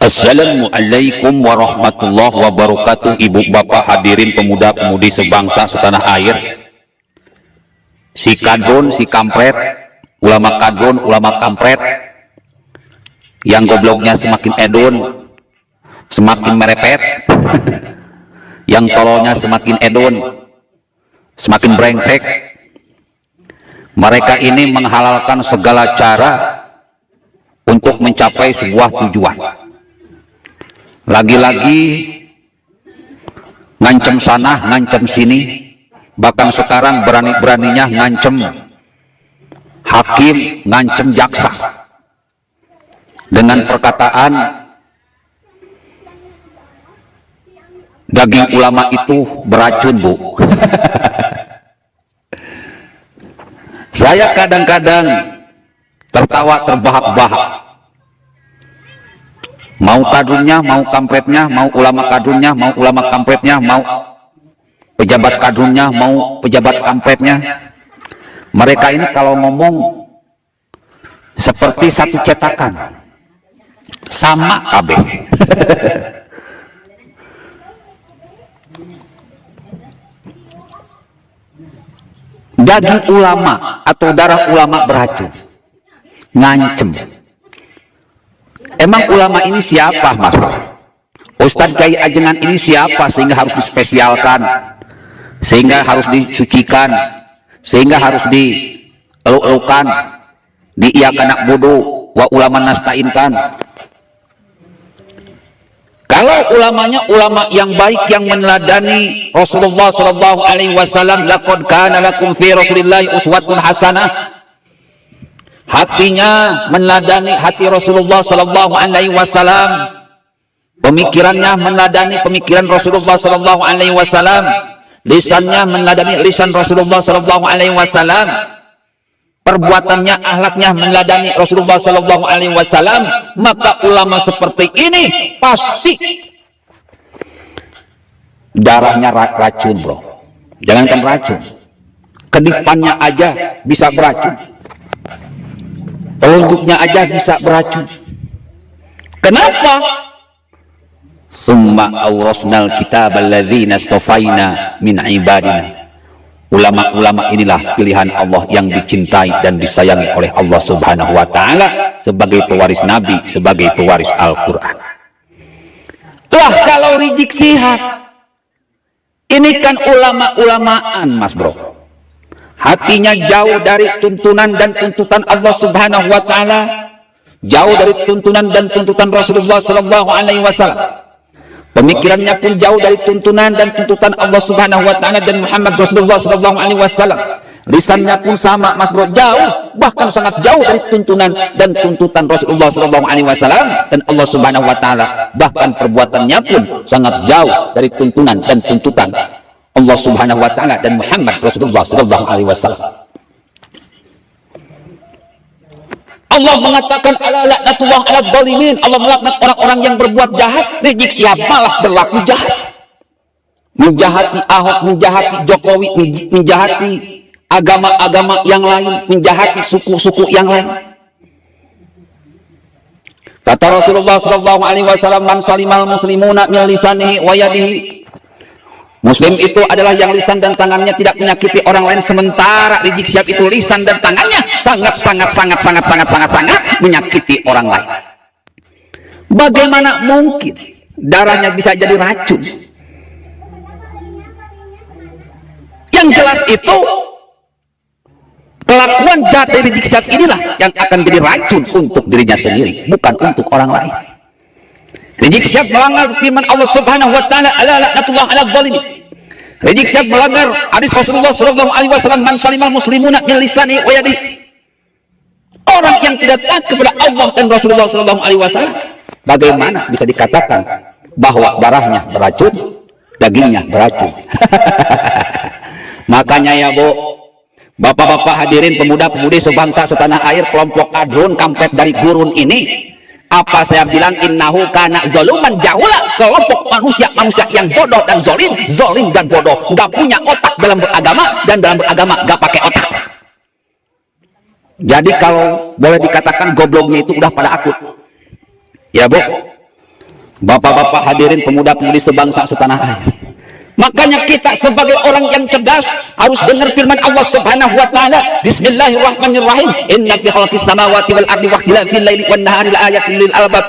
Assalamualaikum warahmatullahi wabarakatuh. Ibu bapak hadirin pemuda pemudi sebangsa setanah air, si kadrun si kampret, ulama kadrun ulama kampret, yang gobloknya semakin edun semakin merepet, yang tololnya semakin edun semakin brengsek. Mereka ini menghalalkan segala cara untuk mencapai sebuah tujuan. Lagi-lagi ngancem sana, ngancem sini, bahkan sekarang berani-beraninya ngancem hakim, ngancem jaksa dengan perkataan daging ulama itu beracun, Bu. Saya kadang-kadang tertawa terbahak-bahak. Mau kadrunnya, mau kampretnya, mau ulama kadrunnya, mau ulama kampretnya, mau pejabat kadrunnya, mau pejabat kampretnya. Mereka ini kalau ngomong seperti satu cetakan, sama kabeh. Daging ulama atau darah ulama beracun, ngancem. Emang ulama ini siapa, Mas? Ustadz Kiai Ajengan ini siapa sehingga harus dispesialkan, sehingga harus disucikan, sehingga harus dieluk-elukan, diiyakan anak bodoh, wa ulama nastainkan? Kalau ulamanya ulama yang baik yang meneladani Rasulullah sallallahu alaihi wasallam, laqad kana lakum fi Rasulillahi uswatun hasanah. Hatinya meneladani hati Rasulullah sallallahu alaihi wasallam, pemikirannya meneladani pemikiran Rasulullah sallallahu alaihi wasallam, lisannya meneladani lisan Rasulullah sallallahu alaihi wasallam, perbuatannya, akhlaknya meneladani Rasulullah sallallahu alaihi wasallam, maka ulama seperti ini pasti darahnya racun, bro. Jangankan racun, kedipannya aja bisa beracun, telunjuknya aja bisa beracun. Kenapa? Summa awrasnal kitab alladzina astafaina min ibadina. Ulama-ulama inilah pilihan Allah yang dicintai dan disayangi oleh Allah Subhanahu wa taala sebagai pewaris Nabi, sebagai pewaris Al-Qur'an. Lah kalau rizik sihab, ini kan ulama-ulamaan, Mas Bro. Hatinya jauh dari tuntunan dan tuntutan Allah Subhanahu wa taala, jauh dari tuntunan dan tuntutan Rasulullah sallallahu alaihi wasallam. Pemikirannya pun jauh dari tuntunan dan tuntutan Allah Subhanahu wa taala dan Muhammad Rasulullah sallallahu alaihi wasallam. Lisannya pun sama, Mas Bro, jauh, bahkan sangat jauh dari tuntunan dan tuntutan Rasulullah sallallahu alaihi wasallam dan Allah Subhanahu wa taala. Bahkan perbuatannya pun sangat jauh dari tuntunan dan tuntutan Allah Subhanahu wa taala dan Muhammad Rasulullah sallallahu alaihi wasallam. Allah mengatakan ala laknatullah ala dzalimin. Allah melaknat orang-orang yang berbuat jahat. Rizik Syihab malah berlaku jahat, menjahati Ahok, menjahati Jokowi, menjahati agama-agama yang lain, menjahati suku-suku yang lain. Kata Rasulullah sallallahu alaihi wasallam, man salimal muslimuna min lisanihi wa yadihi. Muslim itu adalah yang lisan dan tangannya tidak menyakiti orang lain, sementara Rizik Syihab itu lisan dan tangannya sangat menyakiti orang lain. Bagaimana mungkin darahnya bisa jadi racun? Yang jelas itu kelakuan jahat dari Rizik Syihab inilah yang akan jadi racun untuk dirinya sendiri, bukan untuk orang lain. Rizik Syihab melanggar firman Allah Subhanahu wa taala, ala laknatullah ala dzalimin. Rizik Syihab melanggar hadis Rasulullah sallallahu alaihi wasallam, man salimal muslimuna min lisani wa yadihi. Orang yang tidak taat kepada Allah dan Rasulullah sallallahu alaihi wasallam, bagaimana bisa dikatakan bahwa darahnya beracun, dagingnya beracun? Makanya ya, Bu, Bapak-bapak hadirin pemuda-pemudi sebangsa setanah air, kelompok kadrun kampret dari gurun ini, apa saya bilang, innahu kana zaluman jahula, kelompok manusia yang bodoh dan zolim dan bodoh, nggak punya otak dalam beragama, dan dalam beragama nggak pakai otak. Jadi kalau boleh dikatakan gobloknya itu udah pada akut, ya Bu. Bapak-bapak hadirin, pemuda-pemudi sebangsa setanah air. Makanya kita sebagai orang yang cerdas harus dengar firman Allah Subhanahu wa taala. Bismillahirrahmanirrahim. Inna fi khalqis samawati wal ardi wa ikhtilafil laili wan nahari laayatin lil albab.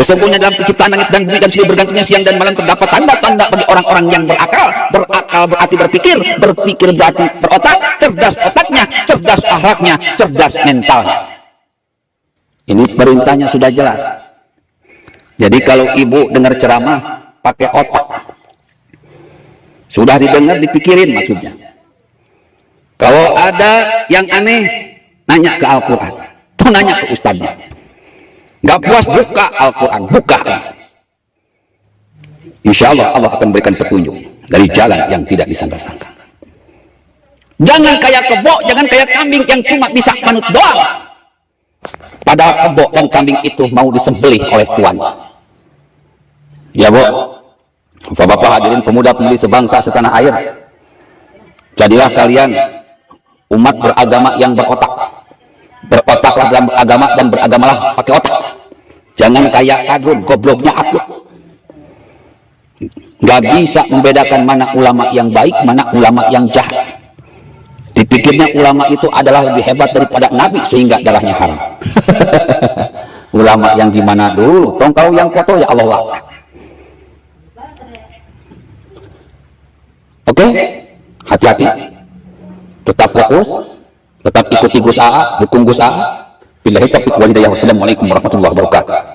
Sesungguhnya dalam penciptaan langit dan bumi dan silih bergantinya siang dan malam terdapat tanda-tanda bagi orang-orang yang berakal. Berakal berarti berpikir, berpikir berarti berotak, cerdas otaknya, cerdas akhlaknya, cerdas mentalnya. Ini perintahnya sudah jelas. Jadi kalau ibu dengar ceramah pakai otak. Sudah didengar, dipikirin maksudnya. Kalau ada yang aneh, nanya ke Al-Quran. Atau nanya ke ustadznya. Gak puas, buka Al-Quran. Buka. Insya Allah, Allah akan berikan petunjuk dari jalan yang tidak disangka-sangka. Jangan kayak kebo, jangan kayak kambing yang cuma bisa manut doang. Padahal kebo dan kambing itu mau disembelih oleh Tuhan. Ya, Bu. Bapak-bapak hadirin, pemuda-pemudi sebangsa setanah air, jadilah kalian umat beragama yang berotak. Berotaklah dalam agama dan beragamalah pakai otak. Jangan kayak kadrun, gobloknya aku. Gak bisa membedakan mana ulama yang baik, mana ulama yang jahat. Dipikirnya ulama itu adalah lebih hebat daripada Nabi sehingga darahnya haram. Ulama yang gimana dulu? Tong kalau yang kotor ya Allah lah. Oke, hati-hati, tetap fokus, tetap ikuti Gus AA, dukung Gus AA. Billahi taufiq wal hidayah. Wassalamualaikum warahmatullahi wabarakatuh.